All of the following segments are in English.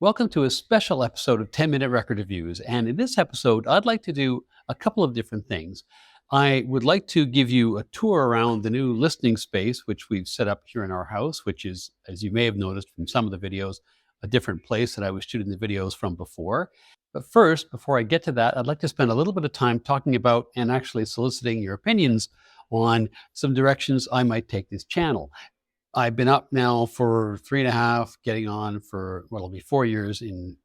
Welcome to a special episode of 10-Minute Record Reviews. And in this episode, I'd like to do a couple of different things. I would like to give you a tour around the new listening space, which we've set up here in our house, which is, as you may have noticed from some of the videos, a different place that I was shooting the videos from before. But first, before I get to that, I'd like to spend a little bit of time talking about and actually soliciting your opinions on some directions I might take this channel. I've been up now for 3.5, getting on for, well, it'll be 4 years in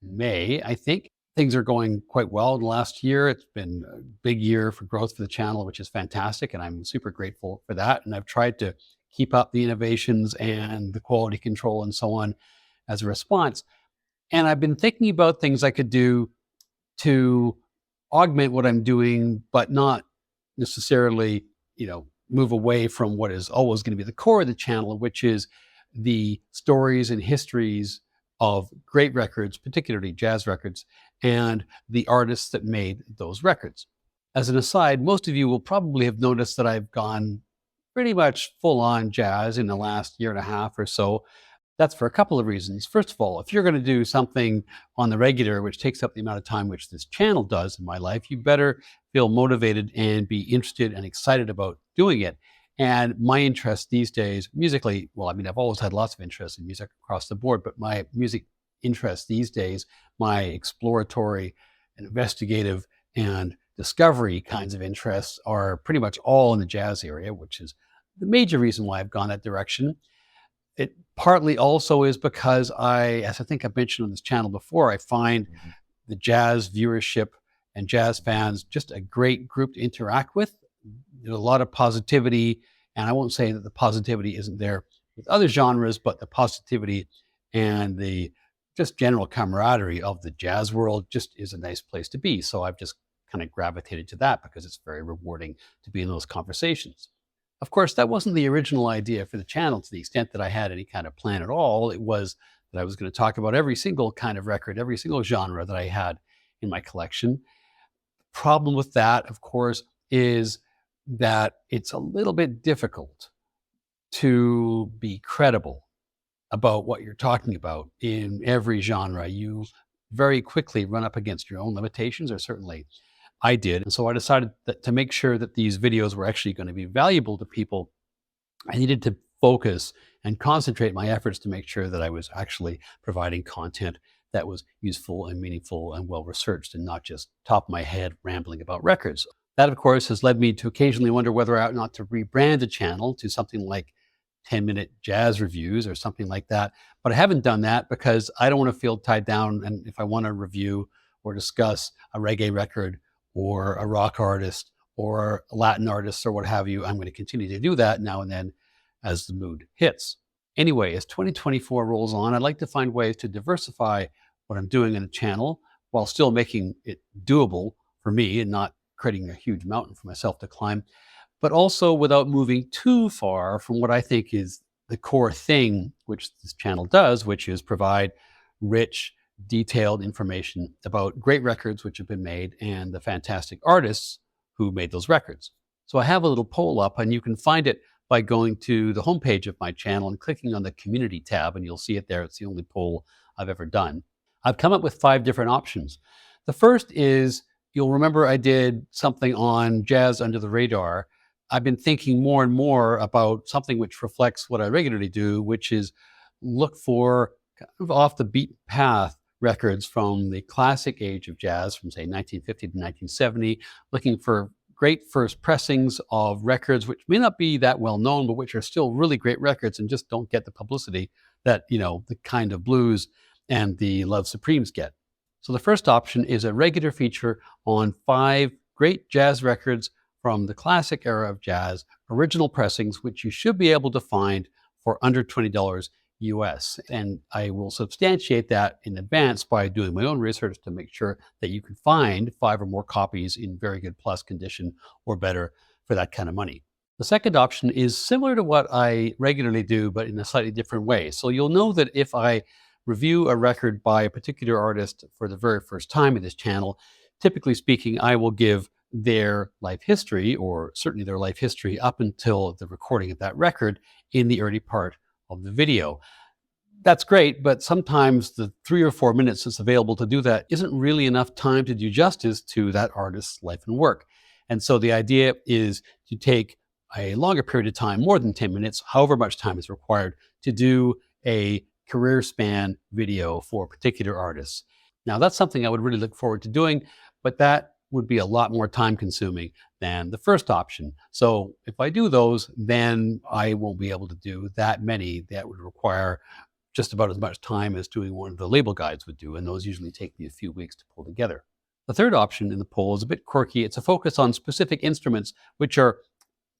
May, I think. Things are going quite well in the last year. It's been a big year for growth for the channel, which is fantastic, and I'm super grateful for that. And I've tried to keep up the innovations and the quality control and so on as a response. And I've been thinking about things I could do to augment what I'm doing, but not necessarily, move away from what is always going to be the core of the channel, which is the stories and histories of great records, particularly jazz records, and the artists that made those records. As an aside, most of you will probably have noticed that I've gone pretty much full on jazz in the last year and a half or so. That's for a couple of reasons. First of all, if you're going to do something on the regular, which takes up the amount of time which this channel does in my life, you better feel motivated and be interested and excited about doing it. And my interest these days, musically, well, I've always had lots of interest in music across the board, but my music interest these days, my exploratory, investigative, and discovery kinds of interests are pretty much all in the jazz area, which is the major reason why I've gone that direction. It partly also is because as I think I've mentioned on this channel before, I find the jazz viewership and jazz fans just a great group to interact with. There's a lot of positivity, and I won't say that the positivity isn't there with other genres, but the positivity and the just general camaraderie of the jazz world just is a nice place to be. So I've just kind of gravitated to that because it's very rewarding to be in those conversations. Of course, that wasn't the original idea for the channel to the extent that I had any kind of plan at all. It was that I was going to talk about every single kind of record, every single genre that I had in my collection. Problem with that, of course, is that it's a little bit difficult to be credible about what you're talking about in every genre. You very quickly run up against your own limitations, or certainly I did. And so I decided that to make sure that these videos were actually going to be valuable to people, I needed to focus and concentrate my efforts to make sure that I was actually providing content that was useful and meaningful and well-researched and not just top of my head rambling about records. That, of course, has led me to occasionally wonder whether I ought not to rebrand the channel to something like 10-minute jazz reviews or something like that. But I haven't done that because I don't want to feel tied down. And if I want to review or discuss a reggae record or a rock artist or a Latin artist or what have you, I'm going to continue to do that now and then as the mood hits. Anyway, as 2024 rolls on, I'd like to find ways to diversify what I'm doing in the channel while still making it doable for me and not creating a huge mountain for myself to climb, but also without moving too far from what I think is the core thing which this channel does, which is provide rich, detailed information about great records which have been made and the fantastic artists who made those records. So I have a little poll up, and you can find it by going to the homepage of my channel and clicking on the community tab, and you'll see it there. It's the only poll I've ever done. I've come up with 5 different options. The first is, you'll remember I did something on jazz under the radar. I've been thinking more and more about something which reflects what I regularly do, which is look for kind of off the beaten path records from the classic age of jazz, from say 1950 to 1970, looking for great first pressings of records which may not be that well known, but which are still really great records and just don't get the publicity that, the kind of blues and the Love Supremes get. So the first option is a regular feature on 5 great jazz records from the classic era of jazz, original pressings, which you should be able to find for under $20 US. And I will substantiate that in advance by doing my own research to make sure that you can find 5 or more copies in very good plus condition or better for that kind of money. The second option is similar to what I regularly do, but in a slightly different way. So you'll know that if I review a record by a particular artist for the very first time in this channel, typically speaking, I will give their life history, or certainly their life history up until the recording of that record in the early part of the video. That's great, but sometimes the 3 or 4 minutes that's available to do that isn't really enough time to do justice to that artist's life and work. And so the idea is to take a longer period of time, more than 10 minutes, however much time is required, to do a career span video for particular artists. Now, that's something I would really look forward to doing, but that would be a lot more time consuming than the first option. So if I do those, then I won't be able to do that many. That would require just about as much time as doing one of the label guides would do, and those usually take me a few weeks to pull together. The third option in the poll is a bit quirky. It's a focus on specific instruments, which are,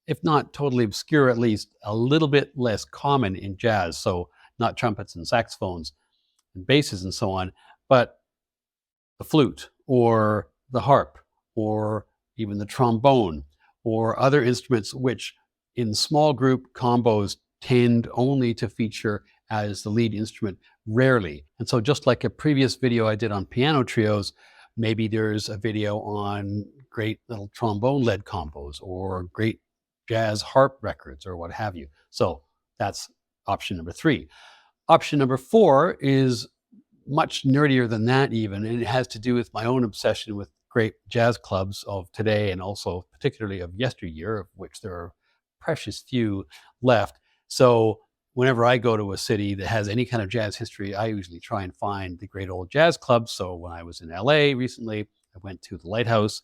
if not totally obscure, at least a little bit less common in jazz. So, not trumpets and saxophones and basses and so on, but the flute or the harp or even the trombone or other instruments which in small group combos tend only to feature as the lead instrument rarely. And so just like a previous video I did on piano trios, maybe there's a video on great little trombone led combos or great jazz harp records or what have you. So that's option number 3. Option number 4 is much nerdier than that even, and it has to do with my own obsession with great jazz clubs of today and also particularly of yesteryear, of which there are precious few left. So whenever I go to a city that has any kind of jazz history, I usually try and find the great old jazz clubs. So when I was in LA recently, I went to the Lighthouse.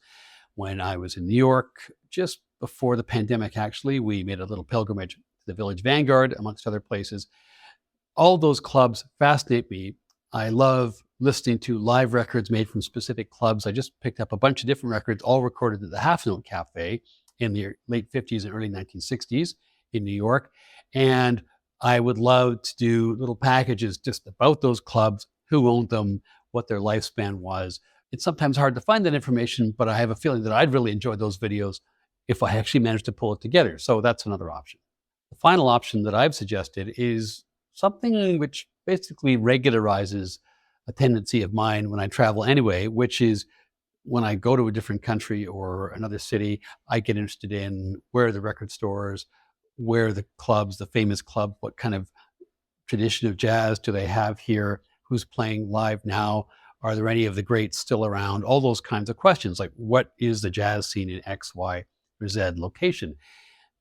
When I was in New York, just before the pandemic, actually, we made a little pilgrimage to the Village Vanguard, amongst other places. All those clubs fascinate me. I love listening to live records made from specific clubs. I just picked up a bunch of different records, all recorded at the Half Note Cafe in the late 50s and early 1960s in New York. And I would love to do little packages just about those clubs, who owned them, what their lifespan was. It's sometimes hard to find that information, but I have a feeling that I'd really enjoy those videos if I actually managed to pull it together. So that's another option. The final option that I've suggested is something which basically regularizes a tendency of mine when I travel anyway, which is when I go to a different country or another city, I get interested in where are the record stores, where are the clubs, the famous club, what kind of tradition of jazz do they have here, who's playing live now, are there any of the greats still around, all those kinds of questions, like what is the jazz scene in X, Y, or Z location.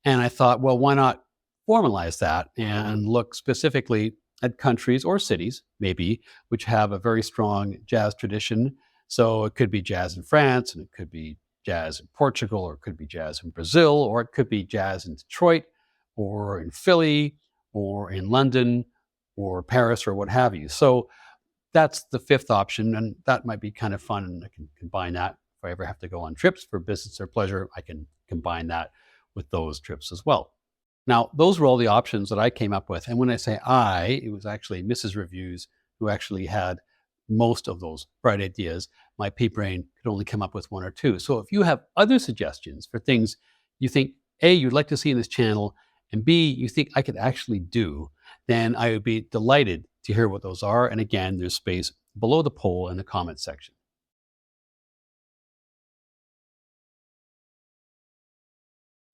And I thought, well, why not formalize that and look specifically at countries or cities, maybe, which have a very strong jazz tradition. So it could be jazz in France, and it could be jazz in Portugal, or it could be jazz in Brazil, or it could be jazz in Detroit, or in Philly, or in London, or Paris, or what have you. So that's the fifth option, and that might be kind of fun. And I can combine that. If I ever have to go on trips for business or pleasure, I can combine that with those trips as well. Now, those were all the options that I came up with. And when I say I, it was actually Mrs. Reviews who actually had most of those bright ideas. My pea brain could only come up with 1 or 2. So if you have other suggestions for things you think, A, you'd like to see in this channel, and B, you think I could actually do, then I would be delighted to hear what those are. And again, there's space below the poll in the comments section.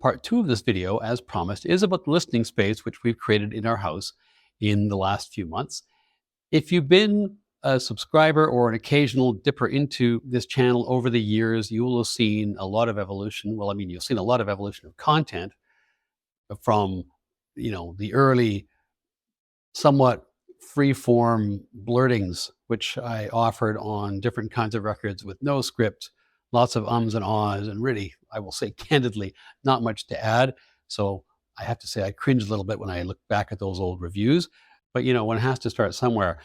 Part 2 of this video, as promised, is about the listening space which we've created in our house in the last few months. If you've been a subscriber or an occasional dipper into this channel over the years, you will have seen a lot of evolution. Well, I mean, you've seen a lot of evolution of content from, the early, somewhat free-form blurtings, which I offered on different kinds of records with no script, lots of ums and ahs, and really, I will say candidly, not much to add. So I have to say I cringe a little bit when I look back at those old reviews. But one has to start somewhere.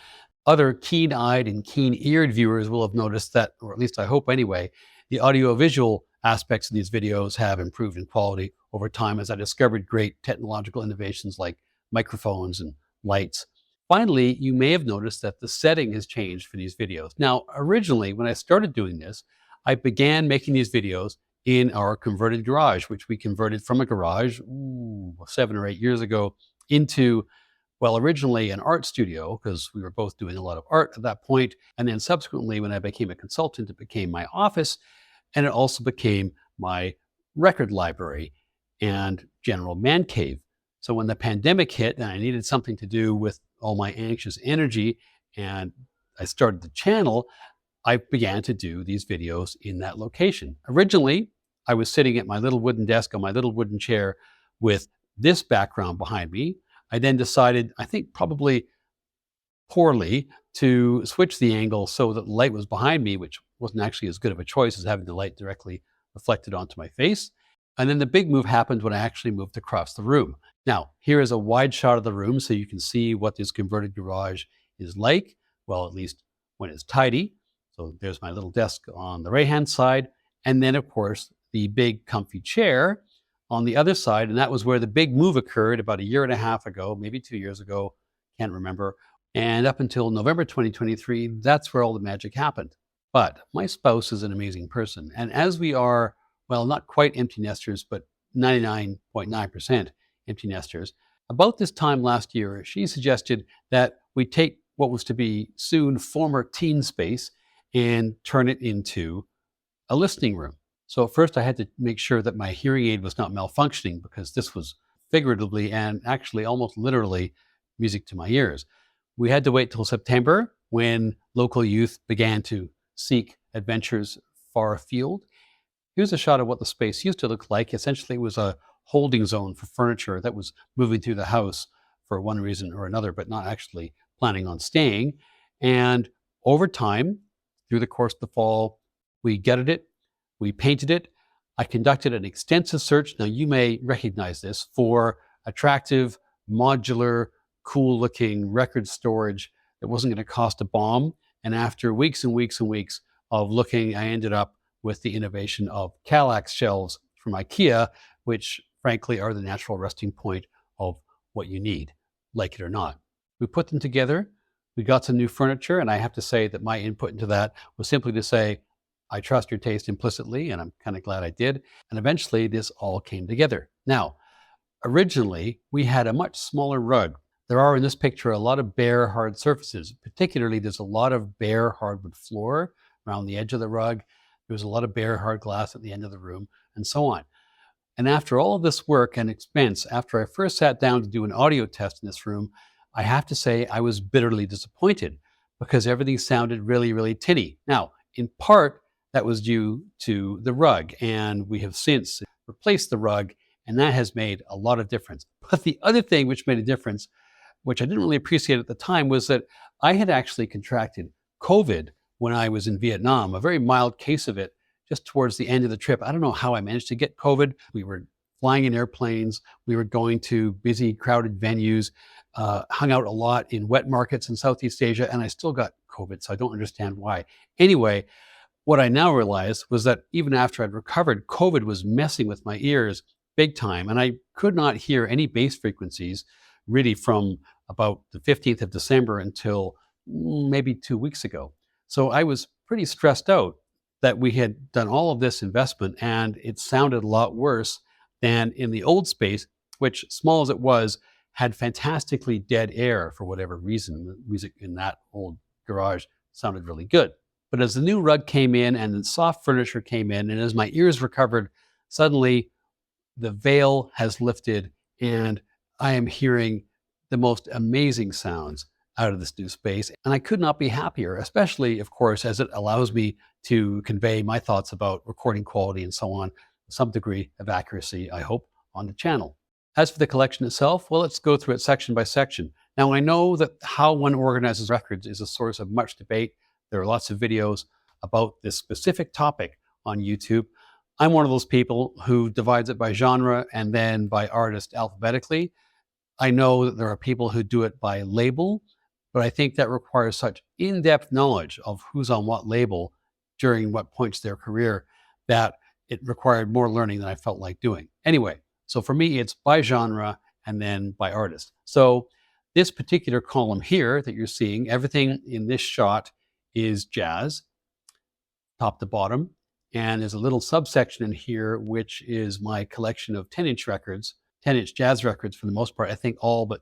Other keen-eyed and keen-eared viewers will have noticed that, or at least I hope anyway, the audio-visual aspects of these videos have improved in quality over time as I discovered great technological innovations like microphones and lights. Finally, you may have noticed that the setting has changed for these videos. Now, originally, when I started doing this, I began making these videos in our converted garage, which we converted from a garage 7 or 8 years ago into, well, originally an art studio, because we were both doing a lot of art at that point. And then subsequently, when I became a consultant, it became my office, and it also became my record library and general man cave. So when the pandemic hit and I needed something to do with all my anxious energy and I started the channel, I began to do these videos in that location. Originally, I was sitting at my little wooden desk on my little wooden chair with this background behind me. I then decided, I think probably poorly, to switch the angle so that the light was behind me, which wasn't actually as good of a choice as having the light directly reflected onto my face. And then the big move happened when I actually moved across the room. Now, here is a wide shot of the room so you can see what this converted garage is like. Well, at least when it's tidy. So there's my little desk on the right-hand side. And then, of course, the big comfy chair on the other side. And that was where the big move occurred about a year and a half ago, maybe 2 years ago, can't remember. And up until November 2023, that's where all the magic happened. But my spouse is an amazing person. And as we are, well, not quite empty nesters, but 99.9% empty nesters, about this time last year, she suggested that we take what was to be soon former teen space and turn it into a listening room. So at first I had to make sure that my hearing aid was not malfunctioning because this was figuratively and actually almost literally music to my ears. We had to wait till September when local youth began to seek adventures far afield. Here's a shot of what the space used to look like. Essentially, it was a holding zone for furniture that was moving through the house for one reason or another, but not actually planning on staying. And over time, through the course of the fall, we gutted it, we painted it. I conducted an extensive search. Now, you may recognize this for attractive, modular, cool-looking record storage that wasn't going to cost a bomb. And after weeks and weeks and weeks of looking, I ended up with the innovation of Kallax shelves from IKEA, which frankly are the natural resting point of what you need, like it or not. We put them together, we got some new furniture, and I have to say that my input into that was simply to say, I trust your taste implicitly, and I'm kind of glad I did. And eventually this all came together. Now, originally, we had a much smaller rug. There are in this picture a lot of bare hard surfaces. Particularly, there's a lot of bare hardwood floor around the edge of the rug. There was a lot of bare hard glass at the end of the room, and so on. And after all of this work and expense, after I first sat down to do an audio test in this room, I have to say I was bitterly disappointed because everything sounded really, really tinny. Now, in part, that was due to the rug, and we have since replaced the rug, and that has made a lot of difference. But the other thing which made a difference, which I didn't really appreciate at the time, was that I had actually contracted COVID when I was in Vietnam, a very mild case of it just towards the end of the trip. I don't know how I managed to get COVID. We were flying in airplanes. We were going to busy, crowded venues, hung out a lot in wet markets in Southeast Asia, and I still got COVID, so I don't understand why. Anyway, what I now realized was that even after I'd recovered, COVID was messing with my ears big time, and I could not hear any bass frequencies really from about the 15th of December until maybe 2 weeks ago. So I was pretty stressed out that we had done all of this investment and it sounded a lot worse than in the old space, which, small as it was, had fantastically dead air for whatever reason. The music in that old garage sounded really good. But as the new rug came in and the soft furniture came in, and as my ears recovered, suddenly the veil has lifted and I am hearing the most amazing sounds out of this new space. And I could not be happier, especially, of course, as it allows me to convey my thoughts about recording quality and so on, with some degree of accuracy, I hope, on the channel. As for the collection itself, well, let's go through it section by section. Now, I know that how one organizes records is a source of much debate. There are lots of videos about this specific topic on YouTube. I'm one of those people who divides it by genre and then by artist alphabetically. I know that there are people who do it by label, but I think that requires such in-depth knowledge of who's on what label during what points of their career that it required more learning than I felt like doing. Anyway, so for me, it's by genre and then by artist. So this particular column here that you're seeing, everything in this shot is jazz, top to bottom. And there's a little subsection in here, which is my collection of 10-inch records, 10-inch jazz records for the most part. I think all but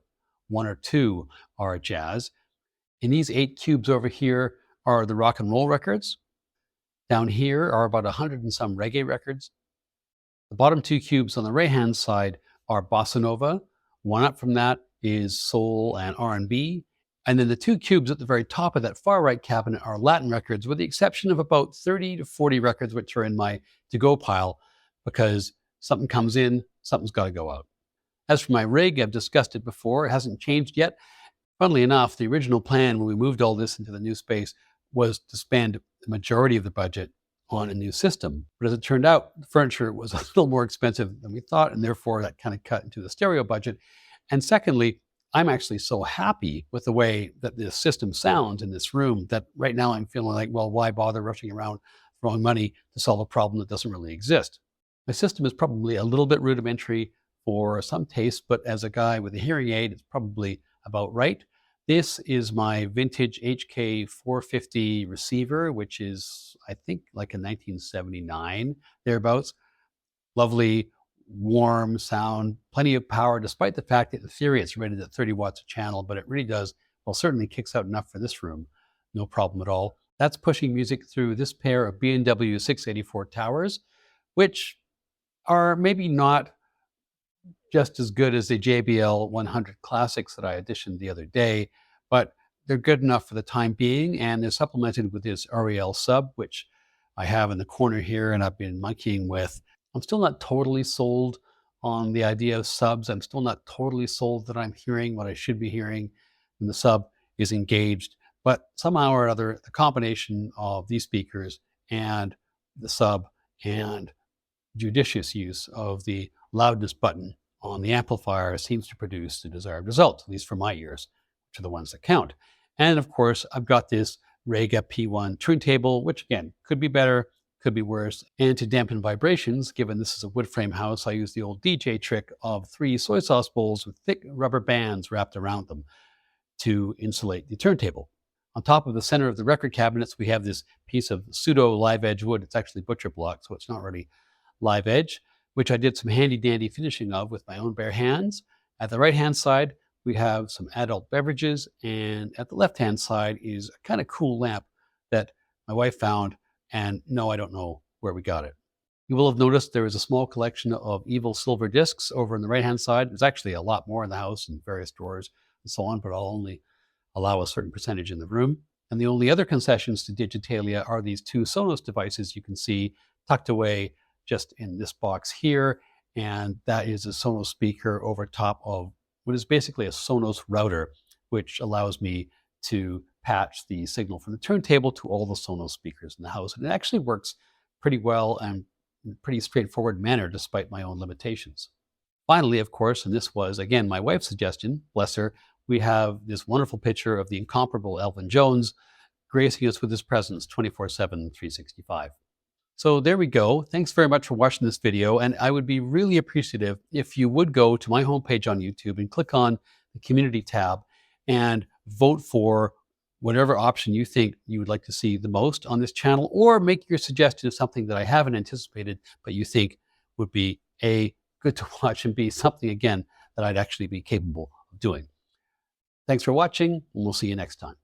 one or two are jazz. And these 8 cubes over here are the rock and roll records. Down here are about 100 and some reggae records. The bottom 2 cubes on the right-hand side are bossa nova. One up from that is soul and R&B. And then the two cubes at the very top of that far right cabinet are Latin records, with the exception of about 30 to 40 records, which are in my to-go pile, because something comes in, something's got to go out. As for my rig, I've discussed it before. It hasn't changed yet. Funnily enough, the original plan when we moved all this into the new space was to spend the majority of the budget on a new system. But as it turned out, the furniture was a little more expensive than we thought, and therefore that kind of cut into the stereo budget. And secondly, I'm actually so happy with the way that this system sounds in this room that right now I'm feeling like, well, why bother rushing around throwing money to solve a problem that doesn't really exist? My system is probably a little bit rudimentary for some taste, but as a guy with a hearing aid, it's probably about right. This is my vintage HK 450 receiver, which is, I think, like a 1979, thereabouts. Lovely, warm sound, plenty of power, despite the fact that in theory it's rated at 30 watts a channel, but it really does, well, certainly kicks out enough for this room. No problem at all. That's pushing music through this pair of B&W 684 towers, which are maybe not just as good as the JBL 100 Classics that I auditioned the other day, but they're good enough for the time being, and they're supplemented with this REL sub, which I have in the corner here and I've been monkeying with. I'm still not totally sold on the idea of subs. I'm still not totally sold that I'm hearing what I should be hearing when the sub is engaged, but somehow or other, the combination of these speakers and the sub and judicious use of the loudness button on the amplifier seems to produce the desired result, at least for my ears, which are the ones that count. And of course, I've got this Rega P1 turntable, which again, could be better, could be worse. And to dampen vibrations, given this is a wood frame house, I use the old DJ trick of 3 soy sauce bowls with thick rubber bands wrapped around them to insulate the turntable. On top of the center of the record cabinets, we have this piece of pseudo live edge wood. It's actually butcher block, so it's not really live edge, which I did some handy dandy finishing of with my own bare hands. At the right hand side, we have some adult beverages, and at the left hand side is a kind of cool lamp that my wife found, and no, I don't know where we got it. You will have noticed there is a small collection of evil silver discs over on the right hand side. There's actually a lot more in the house in various drawers and so on, but I'll only allow a certain percentage in the room. And the only other concessions to digitalia are these 2 Sonos devices you can see tucked away just in this box here, and that is a Sonos speaker over top of what is basically a Sonos router, which allows me to patch the signal from the turntable to all the Sonos speakers in the house. And it actually works pretty well and in a pretty straightforward manner, despite my own limitations. Finally, of course, and this was, again, my wife's suggestion, bless her, we have this wonderful picture of the incomparable Elvin Jones gracing us with his presence 24/7, 365. So there we go. Thanks very much for watching this video, and I would be really appreciative if you would go to my homepage on YouTube and click on the community tab and vote for whatever option you think you would like to see the most on this channel, or make your suggestion of something that I haven't anticipated but you think would be A, good to watch, and B, something again that I'd actually be capable of doing. Thanks for watching, and we'll see you next time.